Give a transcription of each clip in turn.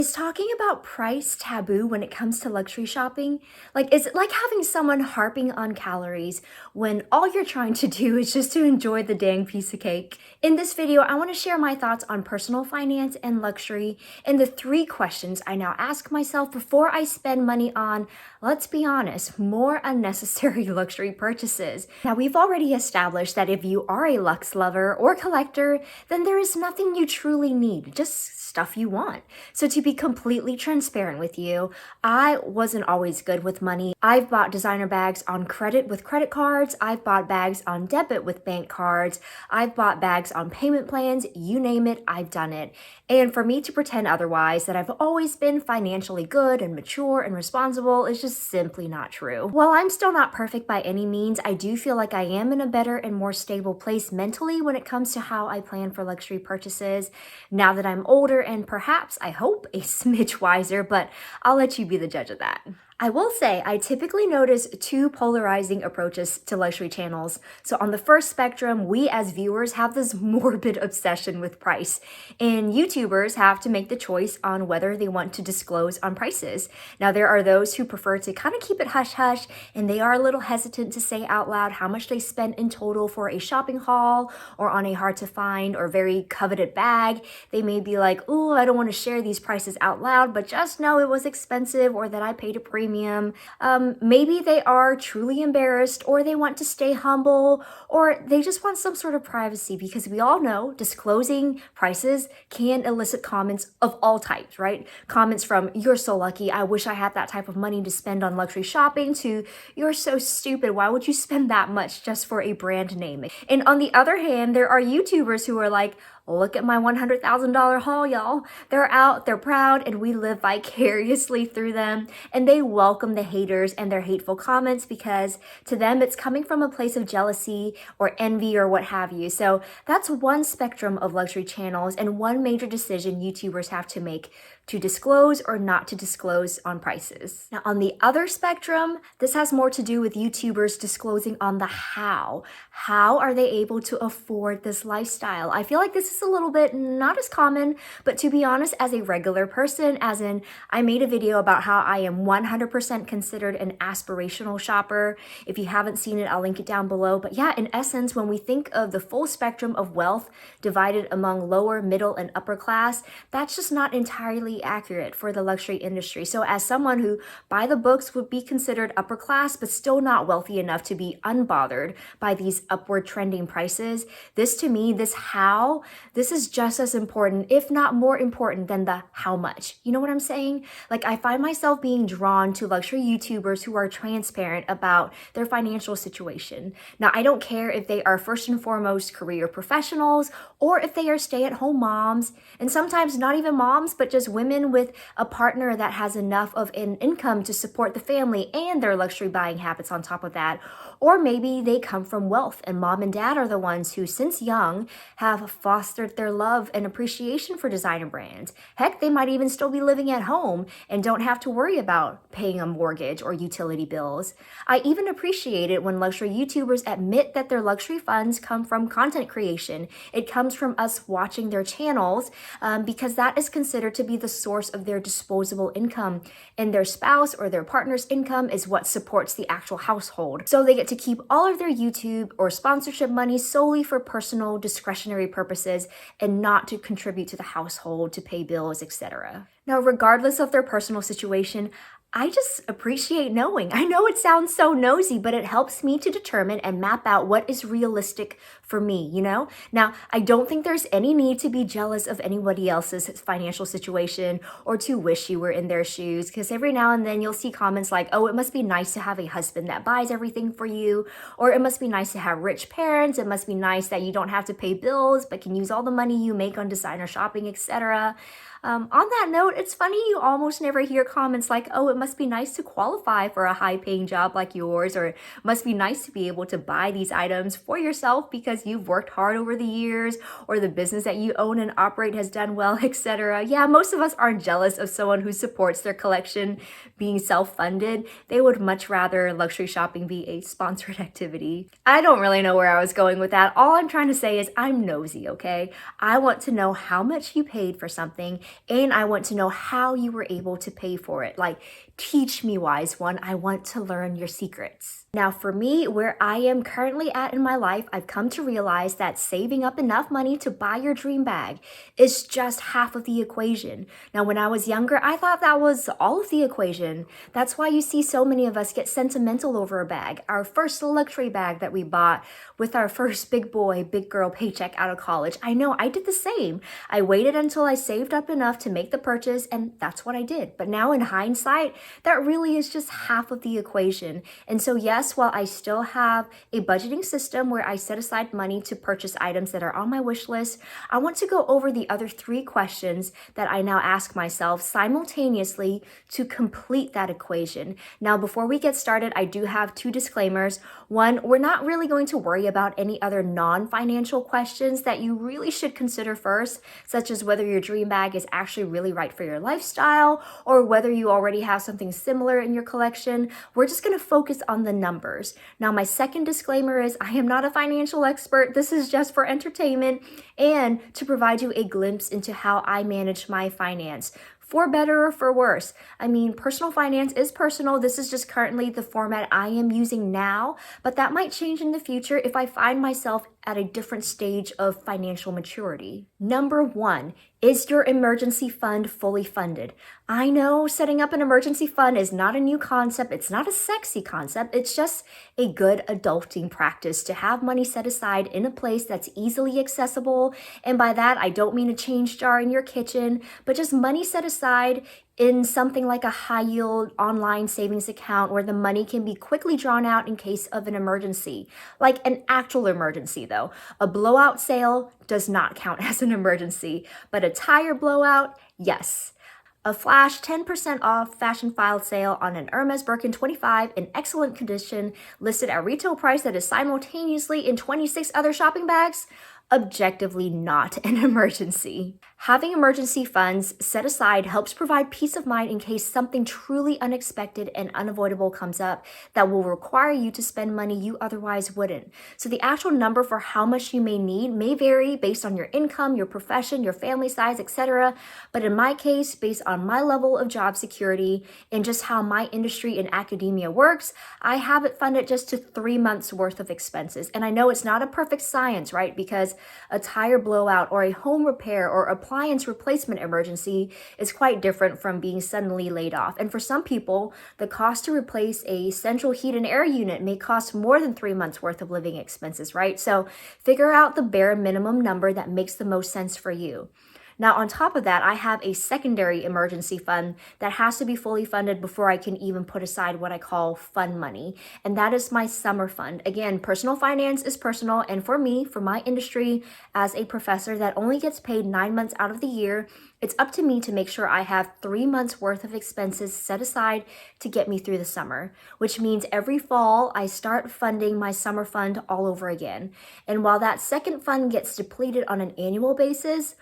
Is talking about price taboo when it comes to luxury shopping? Like, is it like having someone harping on calories when all you're trying to do is just to enjoy the dang piece of cake? In this video, I want to share my thoughts on personal finance and luxury and the three questions I now ask myself before I spend money on, let's be honest, more unnecessary luxury purchases. Now, we've already established that if you are a luxe lover or collector, then there is nothing you truly need, just stuff you want. So to be completely transparent with you, I wasn't always good with money. I've bought designer bags on credit with credit cards. I've bought bags on debit with bank cards. I've bought bags on payment plans. You name it, I've done it. And for me to pretend otherwise, that I've always been financially good and mature and responsible, is just simply not true. While I'm still not perfect by any means, I do feel like I am in a better and more stable place mentally when it comes to how I plan for luxury purchases now that I'm older and perhaps, I hope, a smidge wiser, but I'll let you be the judge of that. I will say I typically notice two polarizing approaches to luxury channels. So on the first spectrum, we as viewers have this morbid obsession with price, and YouTubers have to make the choice on whether they want to disclose on prices. Now there are those who prefer to kind of keep it hush-hush, and they are a little hesitant to say out loud how much they spent in total for a shopping haul or on a hard-to-find or very coveted bag. They may be like, "Ooh, I don't want to share these prices out loud, but just know it was expensive or that I paid a premium." Maybe they are truly embarrassed, or they want to stay humble, or they just want some sort of privacy, because we all know disclosing prices can elicit comments of all types, right? Comments from, "You're so lucky, I wish I had that type of money to spend on luxury shopping," to, "You're so stupid, why would you spend that much just for a brand name?" And on the other hand, there are YouTubers who are like, "Look at my $100,000 haul, y'all." They're out, they're proud, and we live vicariously through them. And they welcome the haters and their hateful comments, because to them it's coming from a place of jealousy or envy or what have you. So that's one spectrum of luxury channels, and one major decision YouTubers have to make: to disclose or not to disclose on prices. Now, on the other spectrum, this has more to do with YouTubers disclosing on the how. How are they able to afford this lifestyle? I feel like this is a little bit not as common, but to be honest, as a regular person, as in I made a video about how I am 100% considered an aspirational shopper. If you haven't seen it, I'll link it down below. But yeah, in essence, when we think of the full spectrum of wealth divided among lower, middle, and upper class, that's just not entirely accurate for the luxury industry. So as someone who by the books would be considered upper class but still not wealthy enough to be unbothered by these upward trending prices, this to me, this is just as important, if not more important, than the how much. You know what I'm saying? Like, I find myself being drawn to luxury YouTubers who are transparent about their financial situation. Now, I don't care if they are first and foremost career professionals, or if they are stay-at-home moms, and sometimes not even moms, but just women with a partner that has enough of an income to support the family and their luxury buying habits on top of that. Or maybe they come from wealth, and mom and dad are the ones who, since young, have fostered their love and appreciation for designer brands. Heck, they might even still be living at home and don't have to worry about paying a mortgage or utility bills. I even appreciate it when luxury YouTubers admit that their luxury funds come from content creation. It comes from us watching their channels, because that is considered to be the source of their disposable income, and their spouse or their partner's income is what supports the actual household. So they get to keep all of their YouTube or sponsorship money solely for personal discretionary purposes, and not to contribute to the household, to pay bills, etc. Now, regardless of their personal situation, I just appreciate knowing. I know it sounds so nosy, but it helps me to determine and map out what is realistic for me, you know? Now, I don't think there's any need to be jealous of anybody else's financial situation or to wish you were in their shoes, because every now and then you'll see comments like, "Oh, it must be nice to have a husband that buys everything for you," or "It must be nice to have rich parents. It must be nice that you don't have to pay bills but can use all the money you make on designer shopping, etc." On that note, it's funny you almost never hear comments like, "Oh, it must be nice to qualify for a high-paying job like yours," or "It must be nice to be able to buy these items for yourself because because you've worked hard over the years or the business that you own and operate has done well, etc. Yeah, most of us aren't jealous of someone who supports their collection being self-funded. They would much rather luxury shopping be a sponsored activity. I don't really know where I was going with that. All I'm trying to say is I'm nosy, okay? I want to know how much you paid for something, and I want to know how you were able to pay for it. Like, teach me, wise one. I want to learn your secrets. Now, for me, where I am currently at in my life, I've come to realize that saving up enough money to buy your dream bag is just half of the equation. Now, when I was younger, I thought that was all of the equation. That's why you see so many of us get sentimental over a bag. Our first luxury bag that we bought with our first big boy, big girl paycheck out of college. I know, I did the same. I waited until I saved up enough to make the purchase, and that's what I did. But now in hindsight, that really is just half of the equation. And so yes, while I still have a budgeting system where I set aside money to purchase items that are on my wish list, I want to go over the other 3 questions that I now ask myself simultaneously to complete that equation. Now, before we get started, I do have 2 disclaimers. One, we're not really going to worry about any other non-financial questions that you really should consider first, such as whether your dream bag is actually really right for your lifestyle or whether you already have something similar in your collection. We're just going to focus on the numbers. Now, my second disclaimer is I am not a financial expert. This is just for entertainment and to provide you a glimpse into how I manage my finance. For better or for worse. I mean, personal finance is personal. This is just currently the format I am using now, but that might change in the future if I find myself at a different stage of financial maturity. Number 1, is your emergency fund fully funded? I know setting up an emergency fund is not a new concept. It's not a sexy concept. It's just a good adulting practice to have money set aside in a place that's easily accessible. And by that, I don't mean a change jar in your kitchen, but just money set aside in something like a high yield online savings account where the money can be quickly drawn out in case of an emergency, like an actual emergency though. A blowout sale does not count as an emergency, but a tire blowout, yes. A flash 10% off fashion file sale on an Hermes Birkin 25 in excellent condition listed at retail price that is simultaneously in 26 other shopping bags? Objectively not an emergency. Having emergency funds set aside helps provide peace of mind in case something truly unexpected and unavoidable comes up that will require you to spend money you otherwise wouldn't. So the actual number for how much you may need may vary based on your income, your profession, your family size, etc. But in my case, based on my level of job security and just how my industry in academia works, I have it funded just to 3 months worth of expenses. And I know it's not a perfect science, right? Because a tire blowout or a home repair or appliance replacement emergency is quite different from being suddenly laid off. And for some people, the cost to replace a central heat and air unit may cost more than 3 months worth of living expenses, right? So figure out the bare minimum number that makes the most sense for you. Now, on top of that, I have a secondary emergency fund that has to be fully funded before I can even put aside what I call fun money. And that is my summer fund. Again, personal finance is personal. And for me, for my industry, as a professor that only gets paid 9 months out of the year, it's up to me to make sure I have 3 months worth of expenses set aside to get me through the summer, which means every fall I start funding my summer fund all over again. And while that second fund gets depleted on an annual basis,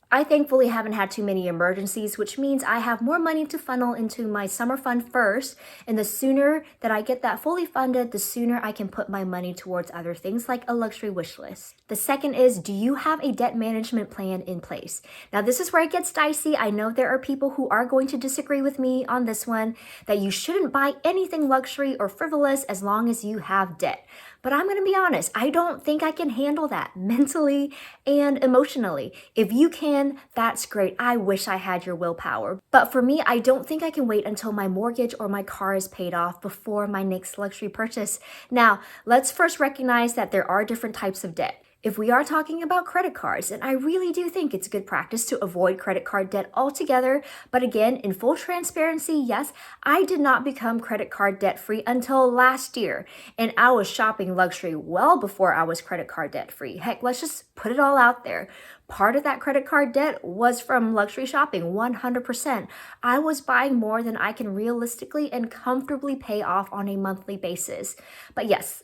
I thankfully haven't had too many emergencies, which means I have more money to funnel into my summer fund first. And the sooner that I get that fully funded, the sooner I can put my money towards other things like a luxury wish list. The second is, do you have a debt management plan in place? Now, this is where it gets dicey. I know there are people who are going to disagree with me on this one, that you shouldn't buy anything luxury or frivolous as long as you have debt. But I'm going to be honest, I don't think I can handle that mentally and emotionally. If you can, that's great. I wish I had your willpower. But for me, I don't think I can wait until my mortgage or my car is paid off before my next luxury purchase. Now, let's first recognize that there are different types of debt. If we are talking about credit cards, and I really do think it's good practice to avoid credit card debt altogether, but again, in full transparency, yes, I did not become credit card debt free until last year, and I was shopping luxury well before I was credit card debt free. Heck, let's just put it all out there. Part of that credit card debt was from luxury shopping, 100%. I was buying more than I can realistically and comfortably pay off on a monthly basis. But yes,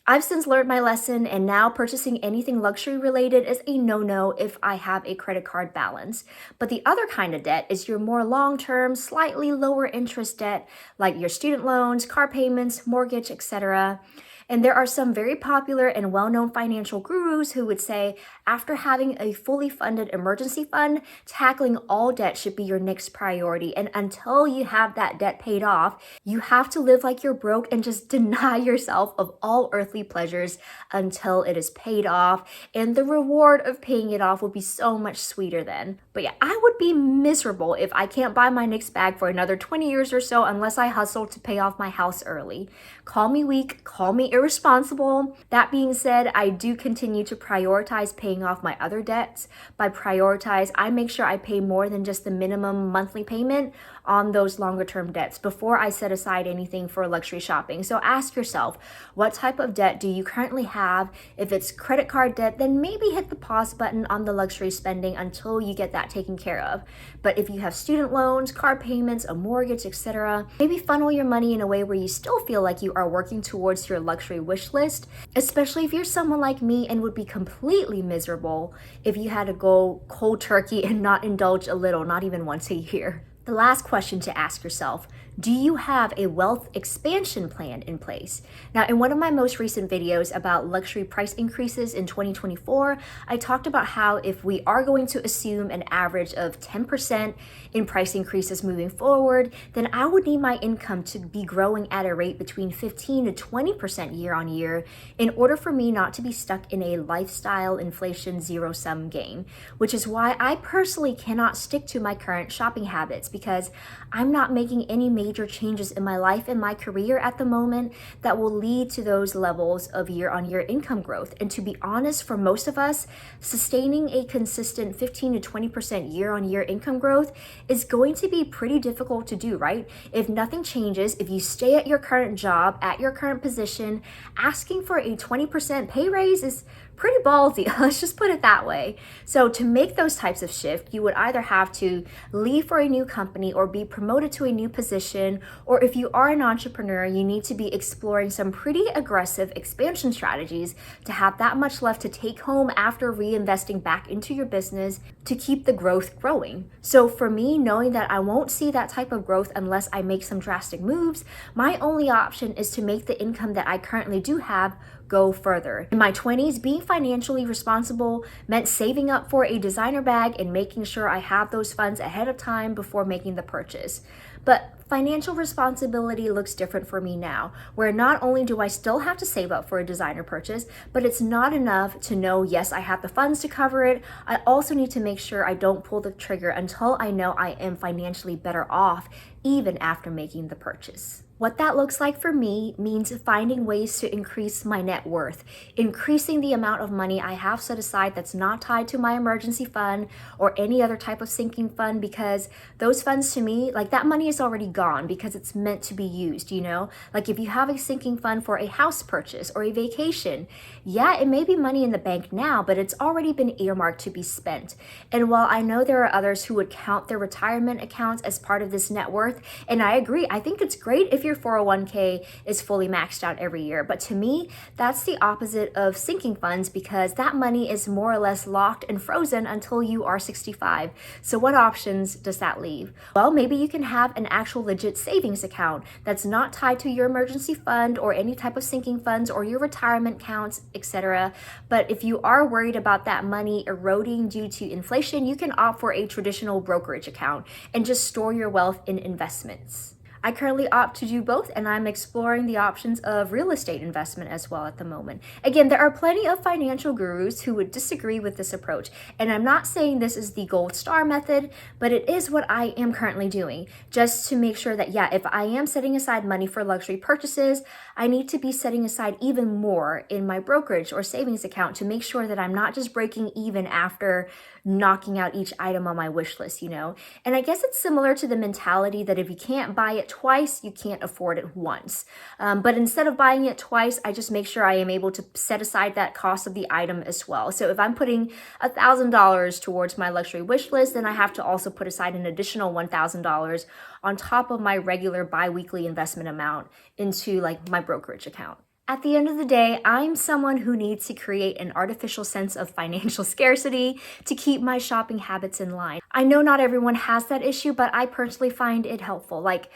I've since learned my lesson, and now purchasing anything luxury related is a no-no if I have a credit card balance. But the other kind of debt is your more long-term, slightly lower interest debt, like your student loans, car payments, mortgage, etc. And there are some very popular and well-known financial gurus who would say, after having a fully funded emergency fund, tackling all debt should be your next priority. And until you have that debt paid off, you have to live like you're broke and just deny yourself of all earthly pleasures until it is paid off. And the reward of paying it off will be so much sweeter then. But yeah, I would be miserable if I can't buy my next bag for another 20 years or so unless I hustle to pay off my house early. Call me weak, call me irresponsible. That being said, I do continue to prioritize paying off my other debts. By prioritize, I make sure I pay more than just the minimum monthly payment on those longer term debts before I set aside anything for luxury shopping. So ask yourself, what type of debt do you currently have? If it's credit card debt, then maybe hit the pause button on the luxury spending until you get that taken care of. But if you have student loans, car payments, a mortgage, etc., maybe funnel your money in a way where you still feel like you are working towards your luxury wish list, especially if you're someone like me and would be completely miserable if you had to go cold turkey and not indulge a little, not even once a year. The last question to ask yourself, do you have a wealth expansion plan in place? Now, in one of my most recent videos about luxury price increases in 2024, I talked about how if we are going to assume an average of 10% in price increases moving forward, then I would need my income to be growing at a rate between 15 to 20% year on year in order for me not to be stuck in a lifestyle inflation zero-sum game, which is why I personally cannot stick to my current shopping habits because I'm not making any major changes in my life and my career at the moment that will lead to those levels of year-on-year income growth. And to be honest, for most of us, sustaining a consistent 15 to 20% year-on-year income growth is going to be pretty difficult to do, right? If nothing changes, if you stay at your current job, at your current position, asking for a 20% pay raise is pretty ballsy. Let's just put it that way. So to make those types of shift, you would either have to leave for a new company or be promoted to a new position, or if you are an entrepreneur, you need to be exploring some pretty aggressive expansion strategies to have that much left to take home after reinvesting back into your business to keep the growth growing. So for me, knowing that I won't see that type of growth unless I make some drastic moves, my only option is to make the income that I currently do have go further. In my 20s, being financially responsible meant saving up for a designer bag and making sure I have those funds ahead of time before making the purchase. But financial responsibility looks different for me now, where not only do I still have to save up for a designer purchase, but it's not enough to know, yes, I have the funds to cover it. I also need to make sure I don't pull the trigger until I know I am financially better off, even after making the purchase. What that looks like for me means finding ways to increase my net worth, increasing the amount of money I have set aside that's not tied to my emergency fund or any other type of sinking fund, because those funds to me, like that money is already gone because it's meant to be used, you know? Like if you have a sinking fund for a house purchase or a vacation, yeah, it may be money in the bank now, but it's already been earmarked to be spent. And while I know there are others who would count their retirement accounts as part of this net worth, and I agree, I think it's great if your 401k is fully maxed out every year. But to me, that's the opposite of sinking funds because that money is more or less locked and frozen until you are 65. So what options does that leave? Well, maybe you can have an actual legit savings account that's not tied to your emergency fund or any type of sinking funds or your retirement accounts, etc. But if you are worried about that money eroding due to inflation, you can opt for a traditional brokerage account and just store your wealth in investments. I currently opt to do both, and I'm exploring the options of real estate investment as well at the moment. Again, there are plenty of financial gurus who would disagree with this approach, and I'm not saying this is the gold star method, but it is what I am currently doing, just to make sure that, yeah, if I am setting aside money for luxury purchases, I need to be setting aside even more in my brokerage or savings account to make sure that I'm not just breaking even after knocking out each item on my wish list, you know? And I guess it's similar to the mentality that if you can't buy it twice, you can't afford it once. But instead of buying it twice, I just make sure I am able to set aside that cost of the item as well. So if I'm putting $1,000 towards my luxury wish list, then I have to also put aside an additional $1,000 on top of my regular bi-weekly investment amount into like my brokerage account. At the end of the day, I'm someone who needs to create an artificial sense of financial scarcity to keep my shopping habits in line. I know not everyone has that issue, but I personally find it helpful. Like,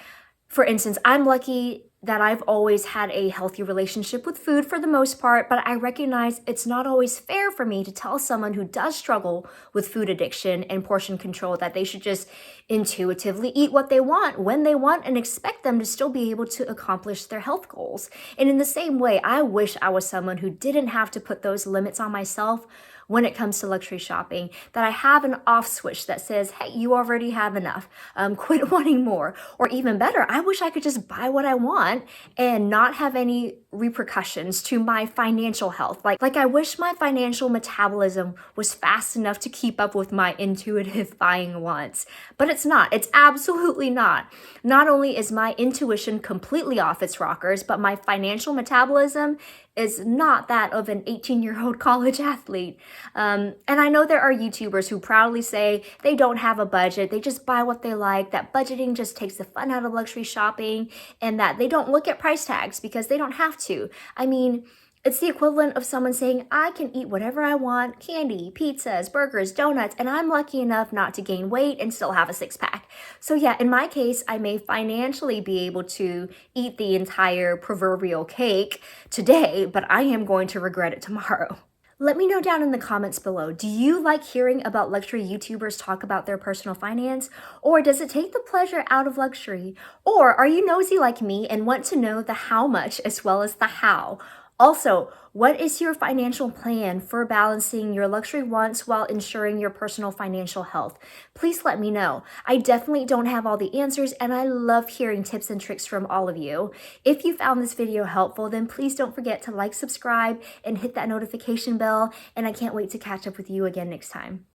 for instance, I'm lucky that I've always had a healthy relationship with food for the most part, but I recognize it's not always fair for me to tell someone who does struggle with food addiction and portion control that they should just intuitively eat what they want when they want and expect them to still be able to accomplish their health goals. And in the same way, I wish I was someone who didn't have to put those limits on myself when it comes to luxury shopping, that I have an off switch that says, hey, you already have enough, quit wanting more. Or even better, I wish I could just buy what I want and not have any repercussions to my financial health. Like I wish my financial metabolism was fast enough to keep up with my intuitive buying wants, but it's not. It's absolutely not. Not only is my intuition completely off its rockers, but my financial metabolism is not that of an 18-year-old college athlete. And I know there are YouTubers who proudly say they don't have a budget, they just buy what they like, that budgeting just takes the fun out of luxury shopping, and that they don't look at price tags because they don't have to. I mean, it's the equivalent of someone saying, I can eat whatever I want, candy, pizzas, burgers, donuts, and I'm lucky enough not to gain weight and still have a six-pack. So yeah, in my case, I may financially be able to eat the entire proverbial cake today, but I am going to regret it tomorrow. Let me know down in the comments below, do you like hearing about luxury YouTubers talk about their personal finance? Or does it take the pleasure out of luxury? Or are you nosy like me and want to know the how much as well as the how? Also, what is your financial plan for balancing your luxury wants while ensuring your personal financial health? Please let me know. I definitely don't have all the answers, and I love hearing tips and tricks from all of you. If you found this video helpful, then please don't forget to like, subscribe, and hit that notification bell, and I can't wait to catch up with you again next time.